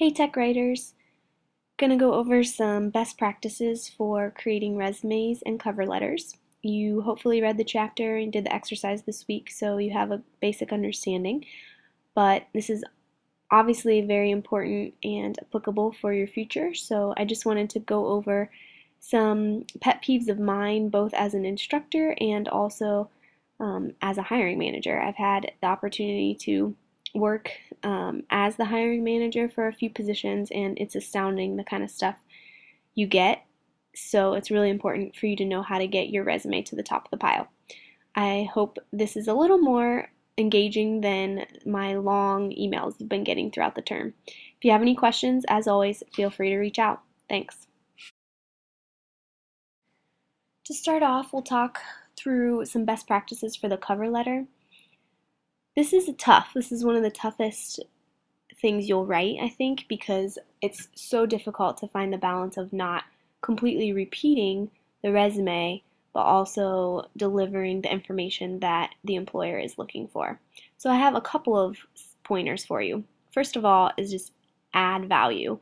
Hey tech writers, gonna go over some best practices for creating resumes and cover letters. You hopefully read the chapter and did the exercise this week, so you have a basic understanding, but this is obviously very important and applicable for your future, so I just wanted to go over some pet peeves of mine, both as an instructor and also as a hiring manager. I've had the opportunity to work as the hiring manager for a few positions, and it's astounding the kind of stuff you get. So it's really important for you to know how to get your resume to the top of the pile. I hope this is a little more engaging than my long emails you've been getting throughout the term. If you have any questions, as always, feel free to reach out. Thanks. To start off, we'll talk through some best practices for the cover letter. This is tough. This is one of the toughest things you'll write, I think, because it's so difficult to find the balance of not completely repeating the resume, but also delivering the information that the employer is looking for. So I have a couple of pointers for you. First of all is just add value.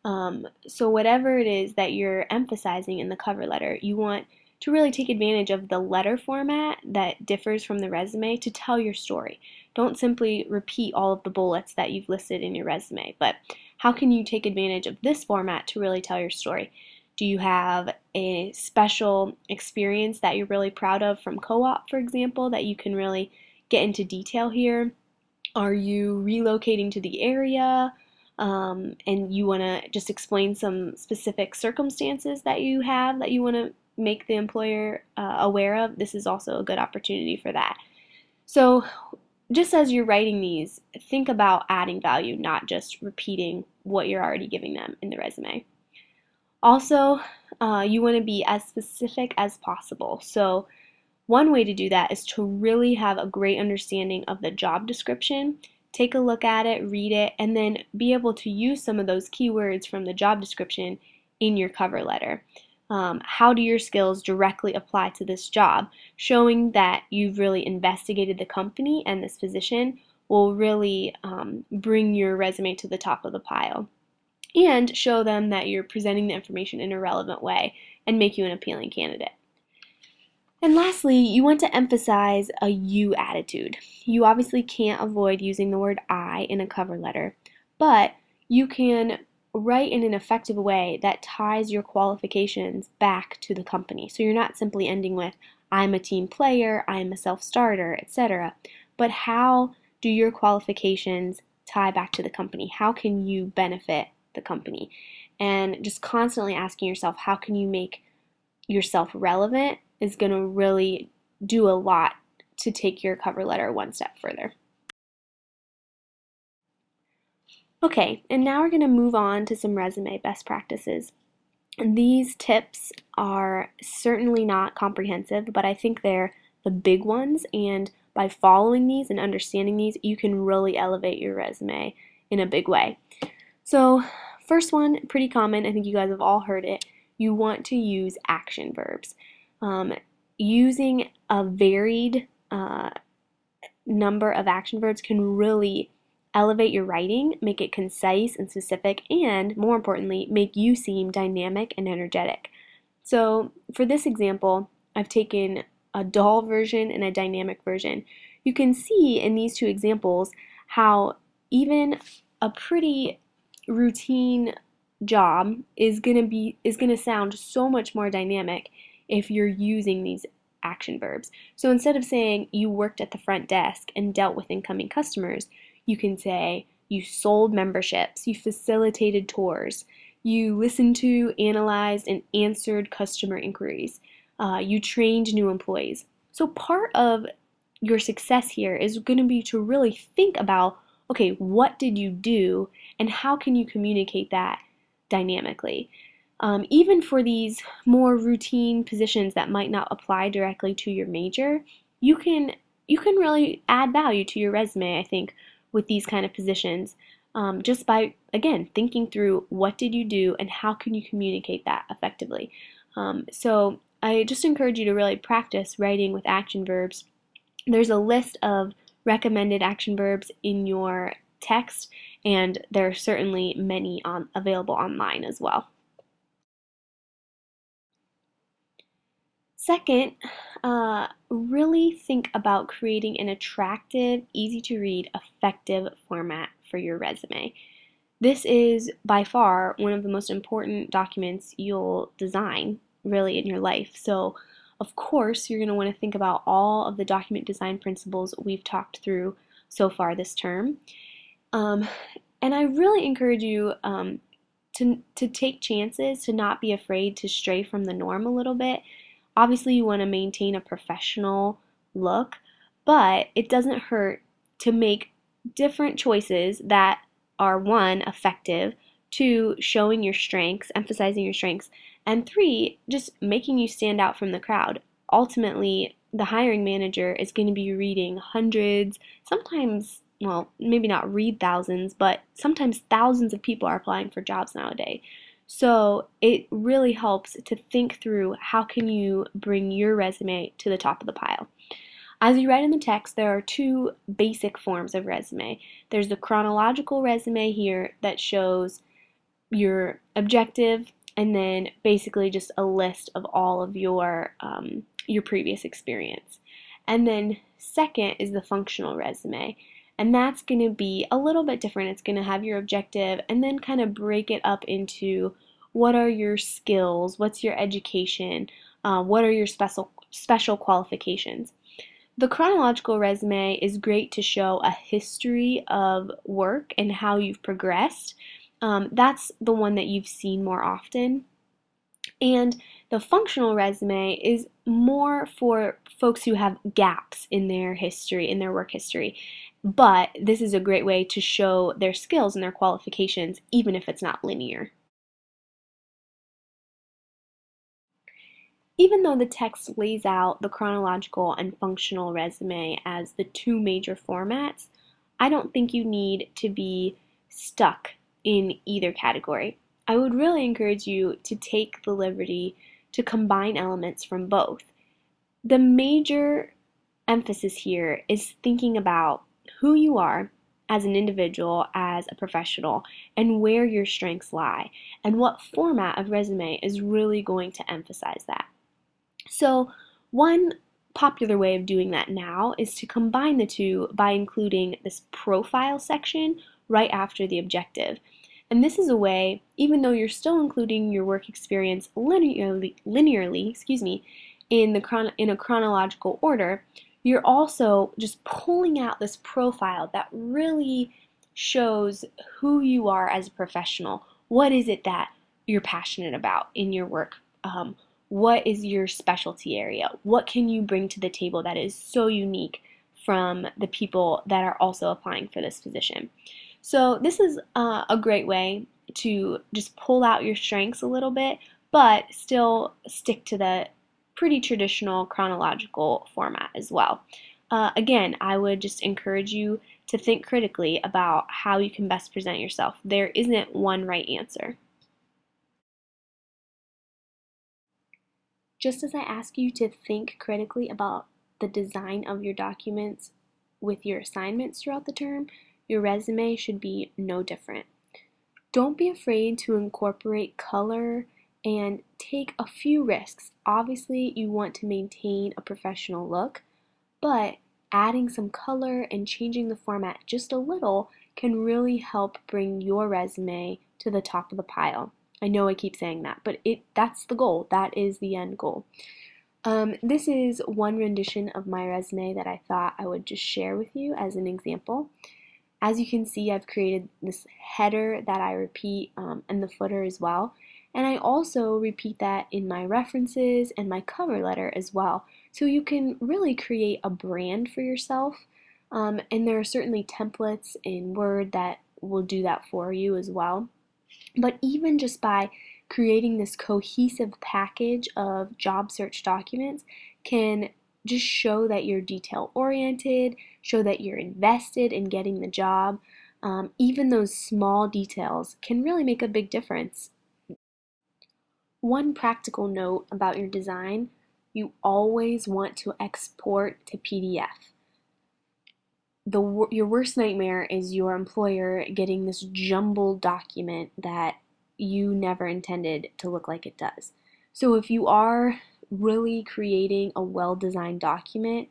So whatever it is that you're emphasizing in the cover letter, you want to really take advantage of the letter format that differs from the resume to tell your story. Don't simply repeat all of the bullets that you've listed in your resume, but how can you take advantage of this format to really tell your story? Do you have a special experience that you're really proud of from co-op, for example, that you can really get into detail here? Are you relocating to the area? And you want to just explain some specific circumstances that you have that you want to make the employer aware of. This is also a good opportunity for that. So just as you're writing these, think about adding value, not just repeating what you're already giving them in the resume. Also, you want to be as specific as possible. So one way to do that is to really have a great understanding of the job description. Take a look at it, read it, and then be able to use some of those keywords from the job description in your cover letter. How do your skills directly apply to this job? Showing that you've really investigated the company and this position will really bring your resume to the top of the pile. And show them that you're presenting the information in a relevant way and make you an appealing candidate. And lastly, you want to emphasize a you attitude. You obviously can't avoid using the word I in a cover letter, but you can write in an effective way that ties your qualifications back to the company. So you're not simply ending with, I'm a team player, I'm a self-starter, etc. But how do your qualifications tie back to the company? How can you benefit the company? And just constantly asking yourself, how can you make yourself relevant is going to really do a lot to take your cover letter one step further. Okay, and now we're going to move on to some resume best practices. And these tips are certainly not comprehensive, but I think they're the big ones, and by following these and understanding these, you can really elevate your resume in a big way. So, first one, pretty common, I think you guys have all heard it, you want to use action verbs. Using a varied number of action verbs can really elevate your writing, make it concise and specific, and more importantly, make you seem dynamic and energetic. So for this example, I've taken a dull version and a dynamic version. You can see in these two examples how even a pretty routine job is going to sound so much more dynamic if you're using these action verbs. So instead of saying you worked at the front desk and dealt with incoming customers, you can say you sold memberships, you facilitated tours, you listened to, analyzed, and answered customer inquiries, you trained new employees. So part of your success here is going to be to really think about, okay, what did you do and how can you communicate that dynamically? Even for these more routine positions that might not apply directly to your major, you can really add value to your resume, I think, with these kind of positions, just by, again, thinking through what did you do and how can you communicate that effectively. So I just encourage you to really practice writing with action verbs. There's a list of recommended action verbs in your text, and there are certainly many available online as well. Second, really think about creating an attractive, easy to read, effective format for your resume. This is by far one of the most important documents you'll design really in your life. So, of course, you're going to want to think about all of the document design principles we've talked through so far this term. And I really encourage you to take chances, to not be afraid to stray from the norm a little bit. Obviously, you want to maintain a professional look, but it doesn't hurt to make different choices that are one, effective, two, showing your strengths, emphasizing your strengths, and three, just making you stand out from the crowd. Ultimately, the hiring manager is going to be reading hundreds, sometimes, well, maybe not read thousands, but sometimes thousands of people are applying for jobs nowadays. So it really helps to think through how can you bring your resume to the top of the pile. As you write in the text, there are two basic forms of resume. There's the chronological resume here that shows your objective, and then basically just a list of all of your previous experience. And then second is the functional resume. And that's going to be a little bit different. It's going to have your objective and then kind of break it up into what are your skills, what's your education, what are your special qualifications. The chronological resume is great to show a history of work and how you've progressed. That's the one that you've seen more often. And the functional resume is more for folks who have gaps in their history, in their work history. But this is a great way to show their skills and their qualifications, even if it's not linear. Even though the text lays out the chronological and functional resume as the two major formats, I don't think you need to be stuck in either category. I would really encourage you to take the liberty to combine elements from both. The major emphasis here is thinking about who you are as an individual, as a professional, and where your strengths lie, and what format of resume is really going to emphasize that. So, one popular way of doing that now is to combine the two by including this profile section right after the objective. And this is a way, even though you're still including your work experience linearly, in a chronological order, you're also just pulling out this profile that really shows who you are as a professional. What is it that you're passionate about in your work? What is your specialty area? What can you bring to the table that is so unique from the people that are also applying for this position? So this is a great way to just pull out your strengths a little bit, but still stick to the pretty traditional chronological format as well. Again, I would just encourage you to think critically about how you can best present yourself. There isn't one right answer. Just as I ask you to think critically about the design of your documents with your assignments throughout the term, your resume should be no different. Don't be afraid to incorporate color and take a few risks. Obviously, you want to maintain a professional look, but adding some color and changing the format just a little can really help bring your resume to the top of the pile. I know I keep saying that, but that's the goal. That is the end goal. This is one rendition of my resume that I thought I would just share with you as an example. As you can see, I've created this header that I repeat and the footer as well. And I also repeat that in my references and my cover letter as well. So you can really create a brand for yourself. And there are certainly templates in Word that will do that for you as well. But even just by creating this cohesive package of job search documents can just show that you're detail oriented, show that you're invested in getting the job. Even those small details can really make a big difference. One practical note about your design, you always want to export to PDF. your worst nightmare is your employer getting this jumbled document that you never intended to look like it does. So if you are really creating a well-designed document,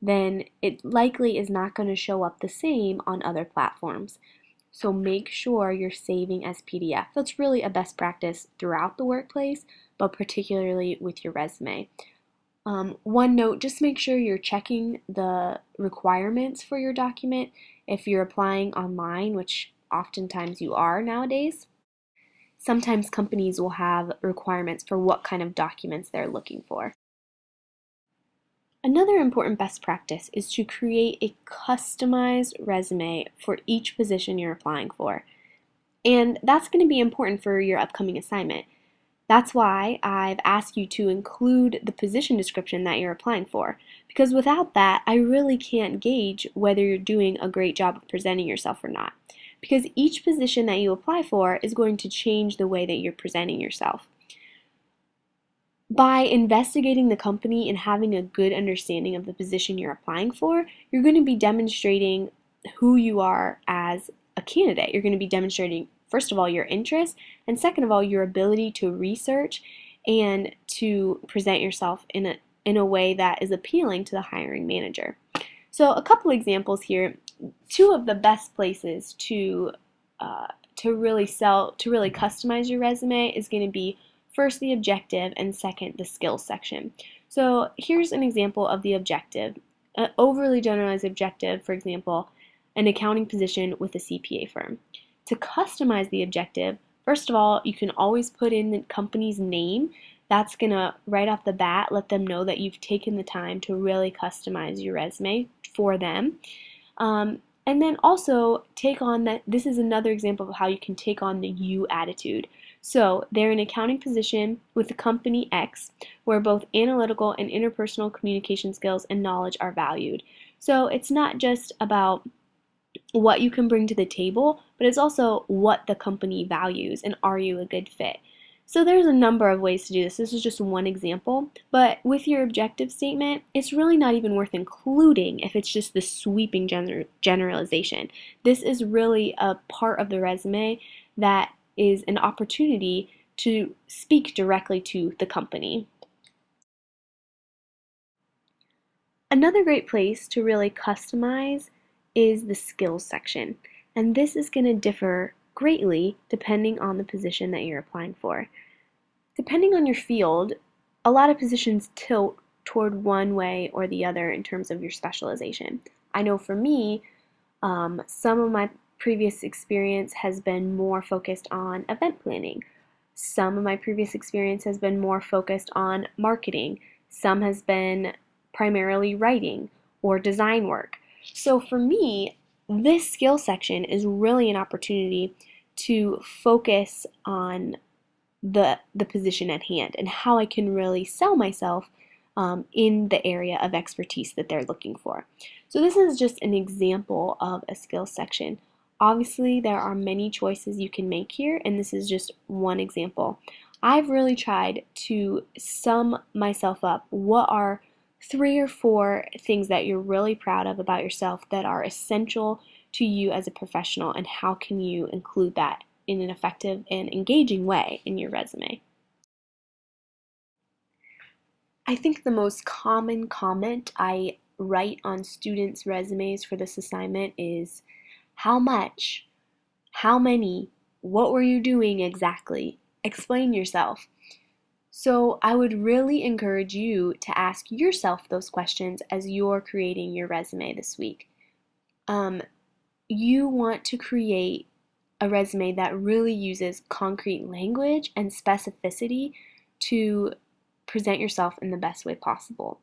then it likely is not going to show up the same on other platforms. So make sure you're saving as PDF. That's really a best practice throughout the workplace, but particularly with your resume. One note, just make sure you're checking the requirements for your document if you're applying online, which oftentimes you are nowadays. Sometimes companies will have requirements for what kind of documents they're looking for. Another important best practice is to create a customized resume for each position you're applying for. And that's going to be important for your upcoming assignment. That's why I've asked you to include the position description that you're applying for, because without that, I really can't gauge whether you're doing a great job of presenting yourself or not. Because each position that you apply for is going to change the way that you're presenting yourself. By investigating the company and having a good understanding of the position you're applying for, you're going to be demonstrating who you are as a candidate. You're going to be demonstrating, first of all, your interest, and second of all, your ability to research and to present yourself in a way that is appealing to the hiring manager. So a couple examples here. Two of the best places to really customize your resume is going to be first the objective and second the skills section. So here's an example of the objective. An overly generalized objective, for example, an accounting position with a CPA firm. To customize the objective, first of all, you can always put in the company's name. That's going to, right off the bat, let them know that you've taken the time to really customize your resume for them. And then also take on that, this is another example of how you can take on the you attitude. So they're an accounting position with the company X, where both analytical and interpersonal communication skills and knowledge are valued. So it's not just about what you can bring to the table, but it's also what the company values and are you a good fit. So there's a number of ways to do this. This is just one example, but with your objective statement, it's really not even worth including if it's just the sweeping generalization. This is really a part of the resume that is an opportunity to speak directly to the company. Another great place to really customize is the skills section, and this is going to differ greatly depending on the position that you're applying for. Depending on your field, a lot of positions tilt toward one way or the other in terms of your specialization. I know for me, some of my previous experience has been more focused on event planning. Some of my previous experience has been more focused on marketing. Some has been primarily writing or design work. So for me, this skill section is really an opportunity to focus on the position at hand and how I can really sell myself in the area of expertise that they're looking for. So this is just an example of a skills section. Obviously, there are many choices you can make here, and this is just one example. I've really tried to sum myself up. What are 3 or 4 things that you're really proud of about yourself that are essential to you as a professional, and how can you include that in an effective and engaging way in your resume? I think the most common comment I write on students' resumes for this assignment is, how much? How many? What were you doing exactly? Explain yourself. So I would really encourage you to ask yourself those questions as you're creating your resume this week. You want to create a resume that really uses concrete language and specificity to present yourself in the best way possible.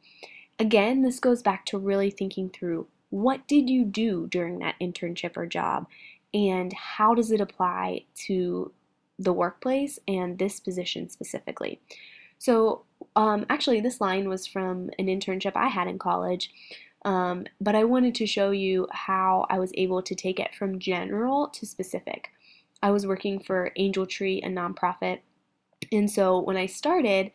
Again, this goes back to really thinking through, what did you do during that internship or job, and how does it apply to the workplace and this position specifically. So actually this line was from an internship I had in college, but I wanted to show you how I was able to take it from general to specific. I was working for Angel Tree, a nonprofit, and so when I started,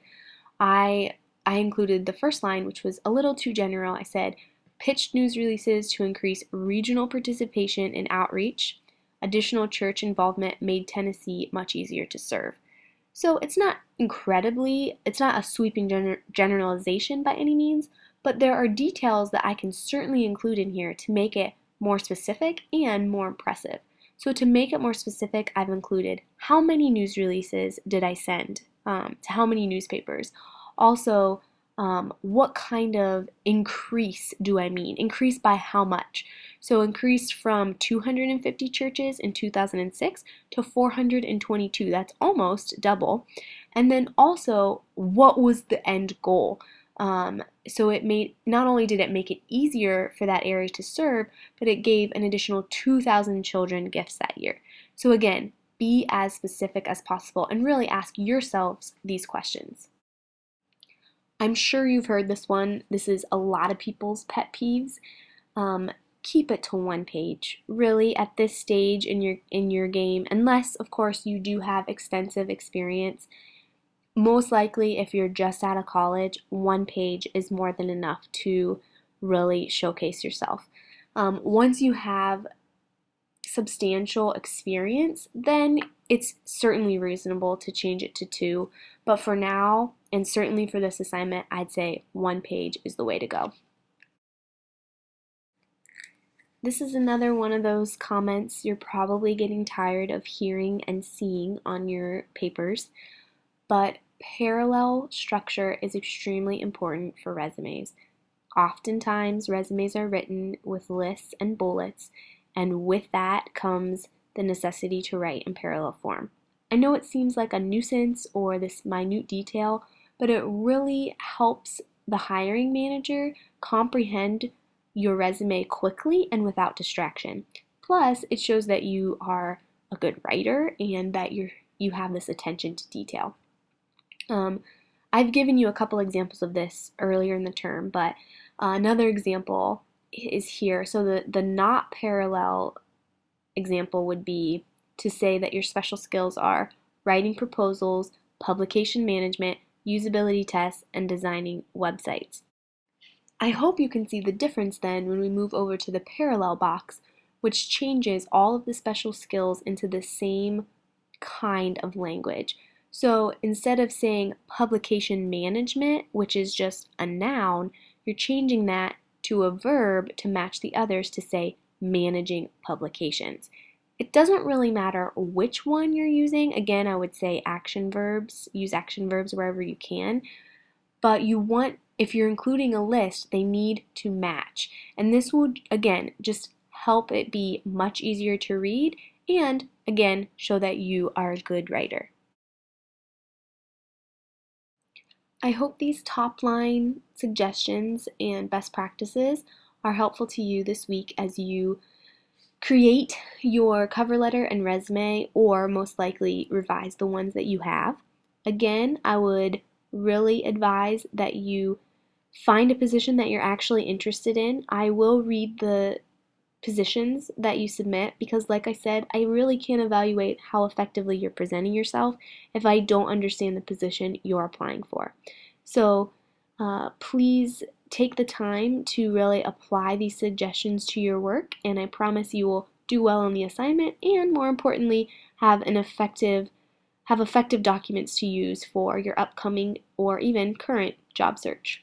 I included the first line, which was a little too general. I said, pitched news releases to increase regional participation and outreach. Additional church involvement made Tennessee much easier to serve. So it's not a sweeping generalization by any means, but there are details that I can certainly include in here to make it more specific and more impressive. So to make it more specific, I've included how many news releases did I send to how many newspapers. Also, what kind of increase do I mean? Increase by how much? So increase from 250 churches in 2006 to 422. That's almost double. And then also, what was the end goal? So not only did it make it easier for that area to serve, but it gave an additional 2,000 children gifts that year. So again, be as specific as possible and really ask yourselves these questions. I'm sure you've heard this one. This is a lot of people's pet peeves. Keep it to one page. Really, at this stage in your game, unless of course you do have extensive experience, most likely if you're just out of college, one page is more than enough to really showcase yourself. Once you have substantial experience, then it's certainly reasonable to change it to 2. But for now, and certainly for this assignment, I'd say 1 page is the way to go. This is another one of those comments you're probably getting tired of hearing and seeing on your papers, but parallel structure is extremely important for resumes. Oftentimes, resumes are written with lists and bullets, and with that comes the necessity to write in parallel form. I know it seems like a nuisance or this minute detail, but it really helps the hiring manager comprehend your resume quickly and without distraction. Plus, it shows that you are a good writer and that you have this attention to detail. I've given you a couple examples of this earlier in the term, but another example is here. So the not parallel example would be to say that your special skills are writing proposals, publication management, usability tests, and designing websites. I hope you can see the difference then when we move over to the parallel box, which changes all of the special skills into the same kind of language. So instead of saying publication management, which is just a noun, you're changing that to a verb to match the others to say managing publications. It doesn't really matter which one you're using. Again, I would say action verbs, use action verbs wherever you can. But if you're including a list, they need to match. And this will, again, just help it be much easier to read and, again, show that you are a good writer. I hope these top line suggestions and best practices are helpful to you this week as you create your cover letter and resume, or most likely revise the ones that you have. Again, I would really advise that you find a position that you're actually interested in. I will read the positions that you submit because, like I said, I really can't evaluate how effectively you're presenting yourself if I don't understand the position you're applying for. So please take the time to really apply these suggestions to your work, and I promise you will do well on the assignment and, more importantly, have effective documents to use for your upcoming or even current job search.